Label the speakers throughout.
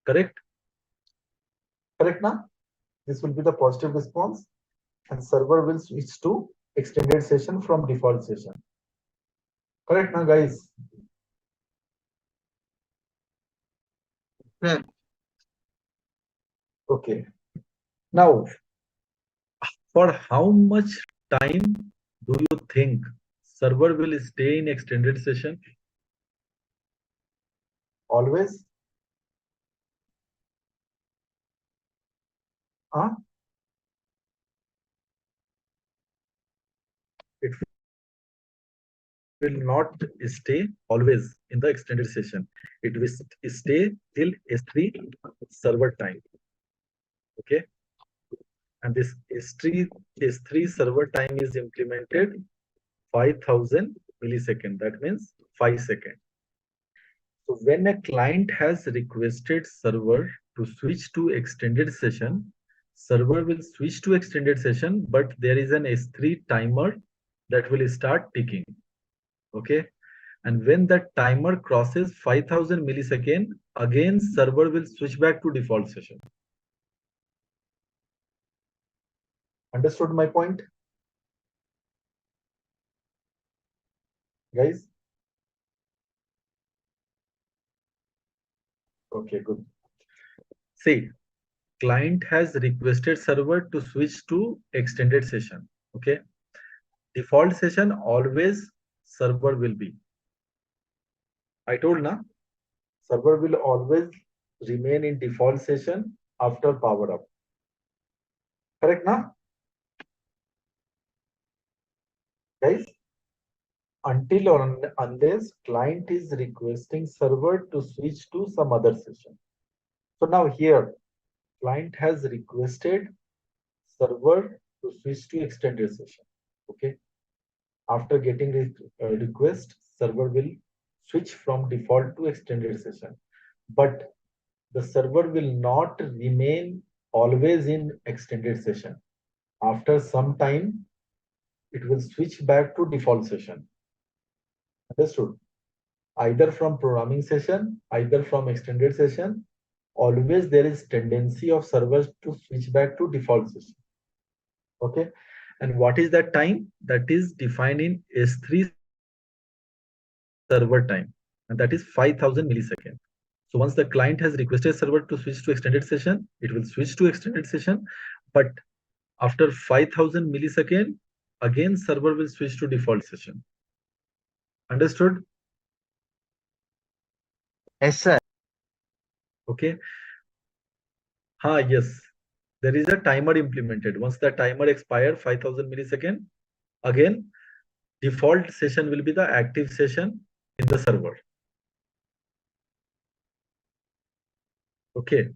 Speaker 1: Correct? Correct now? This will be the positive response, and server will switch to extended session from default session. Correct now, guys?
Speaker 2: Hmm.
Speaker 1: Okay. Now, for how much time do you think server will stay in extended session? Always? Huh? It will not stay always in the extended session. It will stay till S3 server time. Okay. And this S3 server time is implemented 5000 millisecond. That means 5 seconds. So when a client has requested server to switch to extended session, server will switch to extended session, but there is an S3 timer that will start ticking. Okay. And when that timer crosses 5000 millisecond, again server will switch back to default session. Understood my point? Guys? Okay, good. See, client has requested server to switch to extended session. Okay. Default session always server will be. I told na, server will always remain in default session after power up. Correct na? Guys? Until or unless client is requesting server to switch to some other session. So now here, client has requested server to switch to extended session. Okay. After getting request, server will switch from default to extended session. But the server will not remain always in extended session. After some time, it will switch back to default session. Understood? Either from programming session, either from extended session, always there is tendency of servers to switch back to default session. Okay. And what is that time? That is defined in S3 server time, and that is 5000 millisecond. So once the client has requested server to switch to extended session, it will switch to extended session. But after 5000 millisecond, again server will switch to default session. Understood?
Speaker 2: Yes, sir.
Speaker 1: Okay. Yes. There is a timer implemented. Once the timer expires 5000 millisecond, again default session will be the active session in the server. Okay.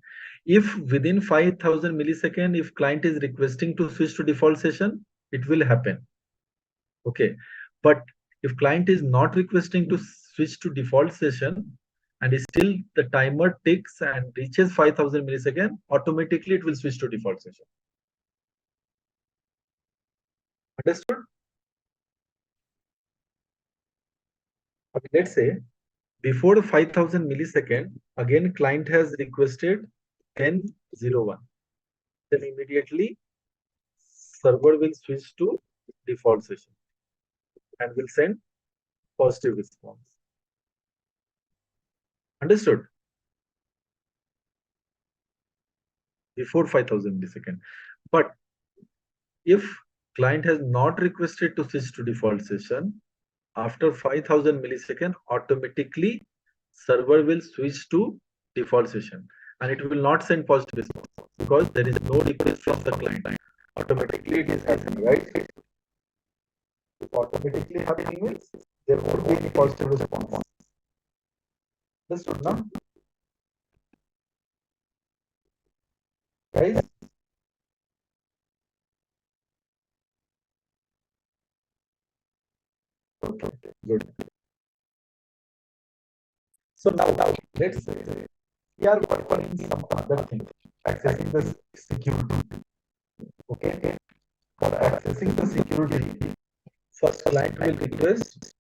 Speaker 1: If within 5000 millisecond, if client is requesting to switch to default session, it will happen. Okay. But if client is not requesting to switch to default session and is still the timer ticks and reaches 5000 millisecond, automatically it will switch to default session. Understood? Okay, let's say before 5000 millisecond, again client has requested 1001. Then immediately server will switch to default session and will send positive response. Understood? Before 5000 millisecond. But if client has not requested to switch to default session, after 5000 millisecond, automatically server will switch to default session and it will not send positive response because there is no request from the client. Automatically it is happening, right? If automatically happening means there won't be any positive response. Understood now? Guys? Okay, good. So now let's say we are working in some other thing, accessing the security. Okay, for accessing the security, first client will request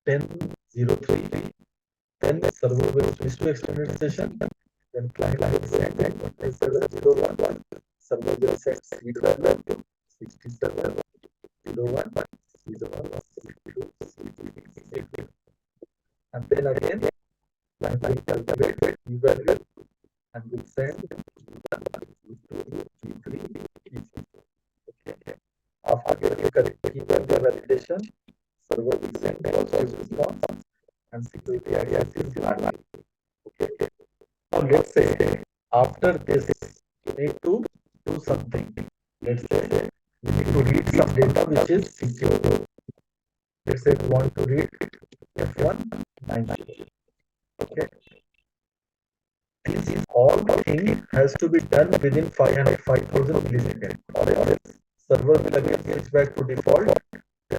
Speaker 1: 1003, then server will switch to extended session, When client will send 2701, server will set seed value 6701, seed1, seed2, seed3, and then again client will calculate key value and will send P2, P3, P4. Okay. After getting correct key value validation, server will send positive response and security address is valid. Okay. Now let's say after this you need to do something. Let's say we need to read some data which is secure. Let's say we want to read F190. Okay. This all thing has to be done within 5,000 milliseconds, or else server will again switch back to default.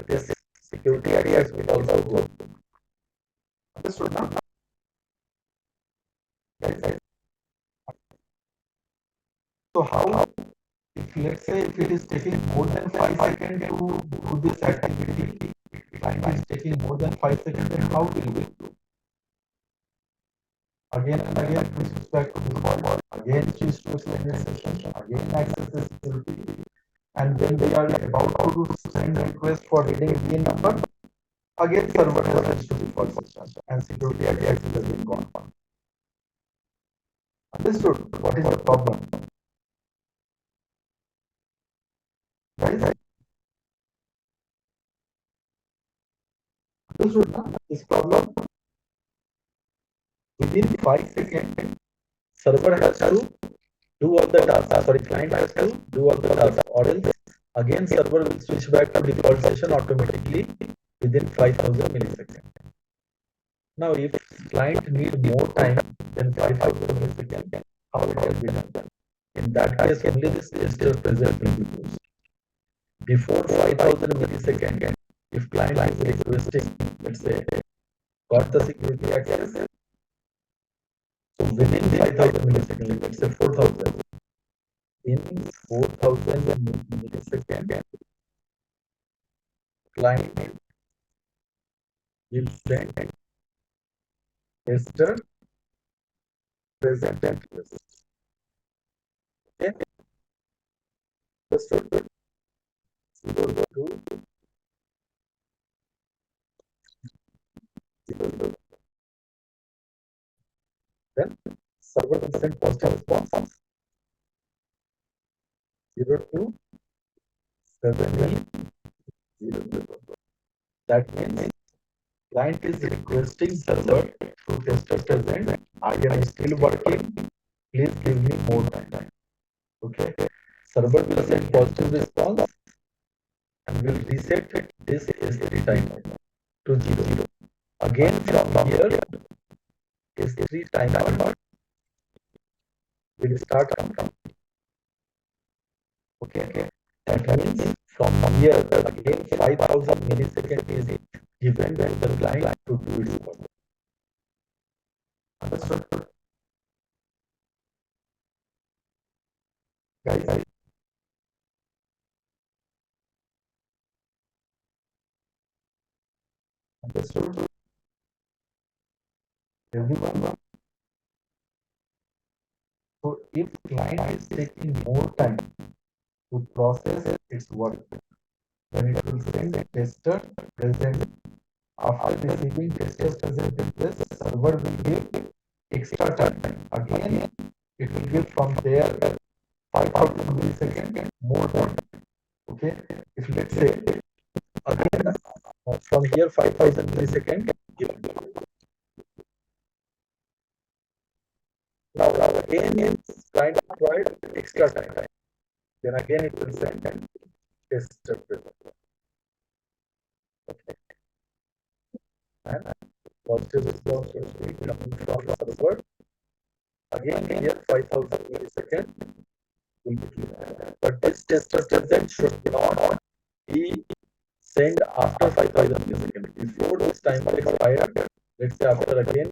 Speaker 1: This security address will also go. Understood now? So how, if let's say if it is taking more than 5 seconds to do this activity, if time is taking more than 5 seconds, then how will we do? Again and again, we switch back to default, again switch to extended session, again access the security, and when we are about to do send request for reading VN number, again server has switched to default system and security access has been gone. Understood? What is the problem? Guys, understood now? This problem within 5 seconds, server has to do all the tasks. Sorry, client has to do all the tasks, or else again server will switch back to default session automatically within 5,000 milliseconds. Now, if client need more time than 5,000 milliseconds, how it can be done? In that case, only this tester present will be used. Before 5,000 milliseconds, if client is requesting, let's say, got the security access, so within 5,000 milliseconds, let's say 4,000, in 4,000 milliseconds, client will send tester present request. Okay, understood? 0 to 0. Then server will send positive response 0 to 780. That means client is requesting server to tester present. I am still working. Please give me more time. Okay. Server will send positive response and will reset this S3 timer to 0. Again from here, S3 timer will start from. Okay. That means from here again 5,000 milliseconds is given to the client to do its work. Understood? Guys, understood? Everyone? So if client is taking more time to process its work, then it will send a tester present. After receiving tester present request, server will give extra time. Again, it will give from there 5,000 milliseconds more time. Okay, if let's say again from here 5,000 milliseconds given. Now again client required extra time. Then again it will send tester present. Okay. And positive response will be coming from the server. Again here 5,000 milliseconds will be given. But this tester present should not be sent after 5,000 milliseconds. Before this timer expired, let's say after again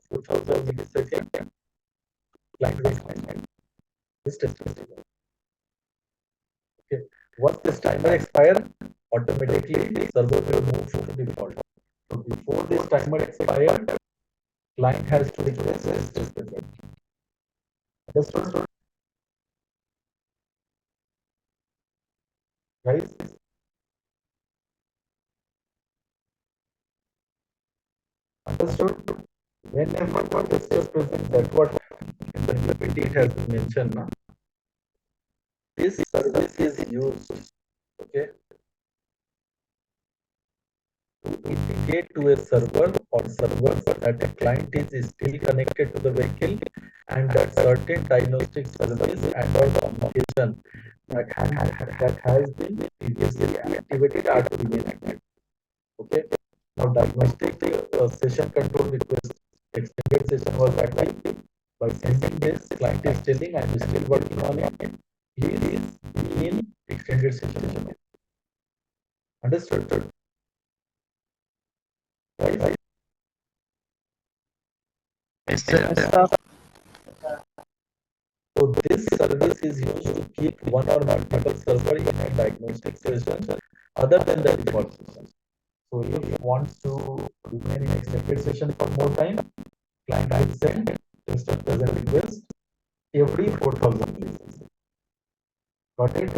Speaker 1: 4,000 milliseconds, client will send this tester present. Okay. Once this timer expires, automatically server will move to default. So before this timer expired, client has to request test present. Understood, guys? Understood? Whenever test present, that's what in the PPT it has been mentioned now. This service is used, okay, to indicate to a server or servers that a client is still connected to the vehicle and that certain diagnostic service and or communication that has been previously activated are to remain active. Okay. Now diagnostic session control request extended session was active. By sending this, client is telling I'm still working on it. He is in extended session. Understood? Right?
Speaker 2: Yes, sir.
Speaker 1: So this service is used to keep one or multiple server in a diagnostic session other than the default session. So if you want to remain in extended session for more time, client will send tester present request every 4,000 milliseconds. Got it?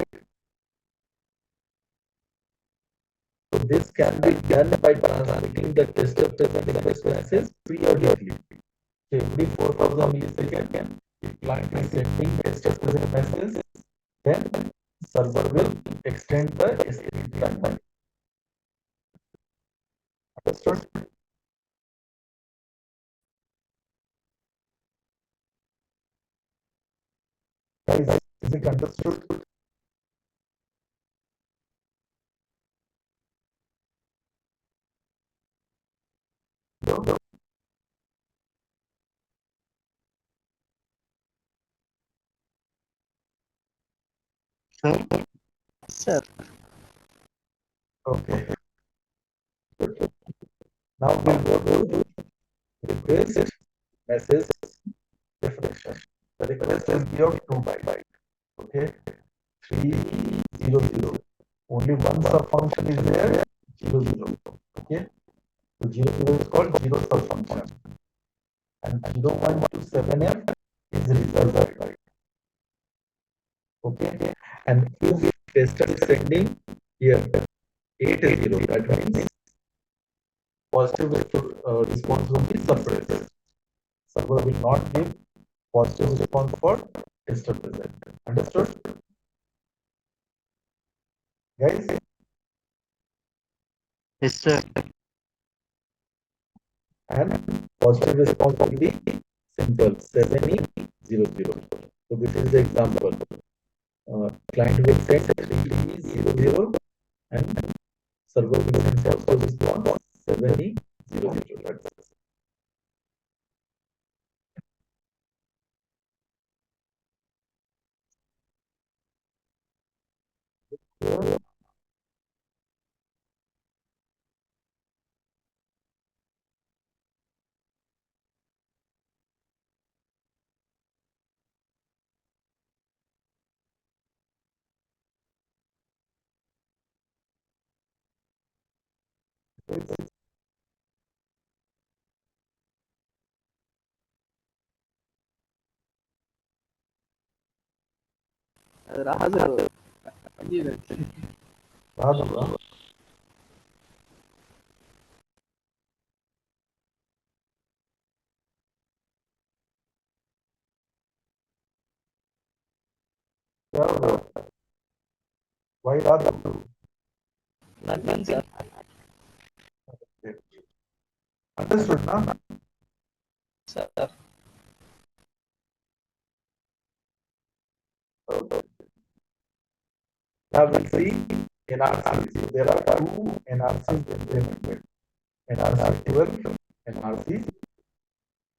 Speaker 1: So this can be done by transmitting the tester present request message periodically. So every 4,000 milliseconds, if client is sending tester present message, then server will extend the STP runtime. Understood? Guys, is it understood?
Speaker 2: Sir. Sir.
Speaker 1: Okay. Now we'll go to request message definition. The request will be of 2 bytes. Okay. 300. Only one sub function is there. 00. Okay. So 00 is called zero sub function. And 0127F is reserved byte. Okay. And if tester is sending here 80, that means positive response will be suppressed. Server will not give positive response for tester present. Understood? Guys?
Speaker 2: Yes, sir.
Speaker 1: And positive response will be simple 7E00. So this is the example. Client will send 3E00 and server will send positive response 7E00. That's it.
Speaker 2: రాజు
Speaker 1: రాదు bro. Yeah, bro. Why రాదు?
Speaker 2: నన్ను sir
Speaker 1: Understood now?
Speaker 2: Sir
Speaker 1: Okay. Now we see NRC. So there are two NRCs implemented. NRC 12, NRC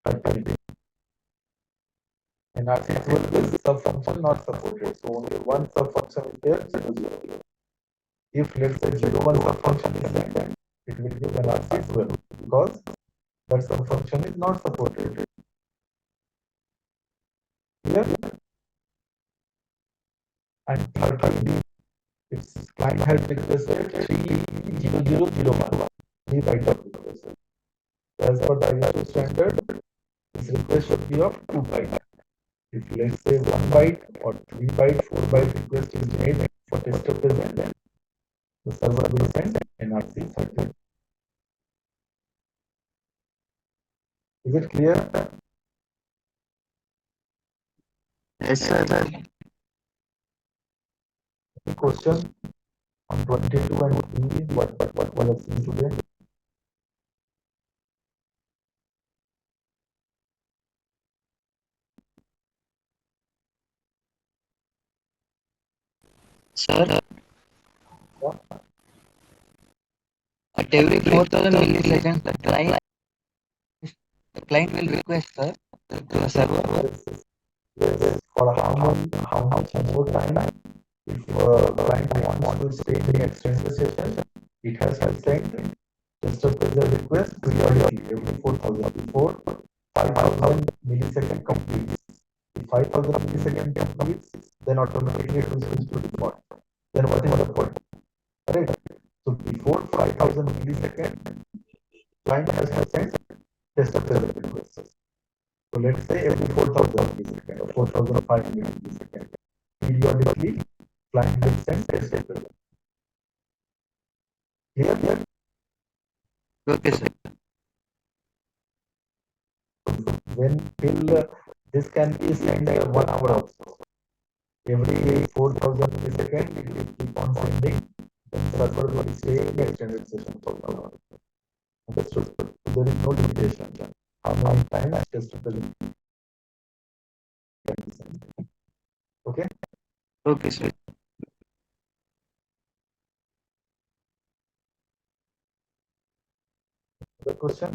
Speaker 1: 13. NRC 12 is sub-function not supported. So only one sub-function is there, 0, 0. If let's say 01 sub-function is there, it will give NRC 12 because that sub-function is not supported. Clear? And 13, if client has requested 30001, 3 byte of request. As per the ISO standard, this request should be of 2 bytes. If let's say 1 byte or 3 byte, 4 byte request is made for tester present, the server will send NRC 30. Is it clear?
Speaker 2: Yes, sir.
Speaker 1: Any question on 22 and 3? What we have seen today?
Speaker 2: Sir,
Speaker 1: Yeah.
Speaker 2: at every 4,000 milliseconds, the client will request, sir, to the server.
Speaker 1: Yes. For how much more time? If client wants to stay in the extended session, it has to send just a present request periodically every 4,000 before 5,000 millisecond completes. If 5,000 millisecond completes, then automatically it will switch to default. Then what is the point? Right? So before 5,000 millisecond, client has to send just a present request. So let's say every 4,000 millisecond or 4,500 millisecond, periodically client will send test present. Clear?
Speaker 2: Okay, sir.
Speaker 1: When till this can be sent 1 hour also. Every 4,000 millisecond, it will keep on sending. Then server will stay in the extended session for 1 hour. Understood? So there is no limitation. How many times test present can be sent. Okay?
Speaker 2: Okay, sir.
Speaker 1: The question?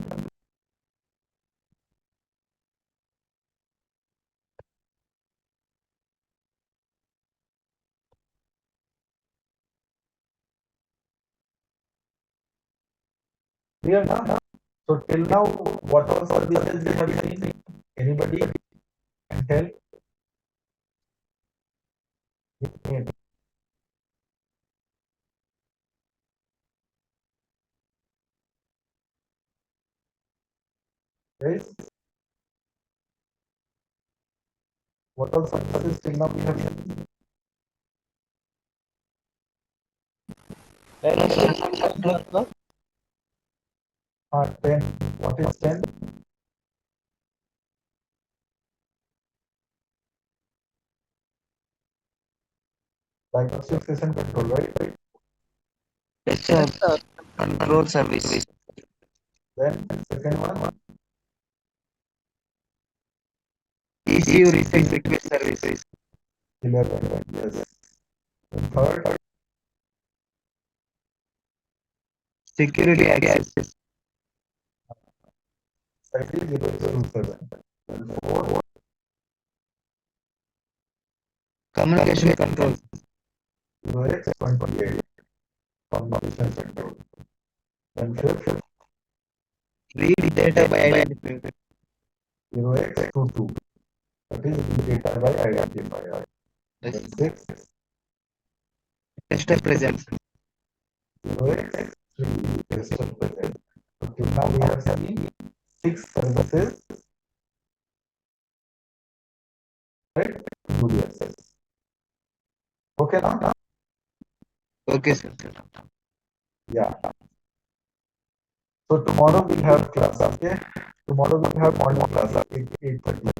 Speaker 1: Clear now? So till now, what all services we have seen? Anybody can tell? Name. Guys, what all services till now we have seen? 10. What is 10? Diagnostic session control, right?
Speaker 2: Yes, sir. Control service.
Speaker 1: Then second one,
Speaker 2: ECU recent request service.
Speaker 1: 11. Yes. Then third,
Speaker 2: Security access.
Speaker 1: site is 027. Then fourth,
Speaker 2: Communication control.
Speaker 1: 0x28. Communication control. Then fifth,
Speaker 2: Read data by identifier.
Speaker 1: 0x22. That is read data by identifier. Then sixth,
Speaker 2: Tester presence.
Speaker 1: 0x3 tester present. So till now we have seen 6 services, right? To the access. Okay now?
Speaker 2: Okay, sir.
Speaker 1: Yeah. So tomorrow we'll have class, okay? Tomorrow we'll have morning class at 8:30.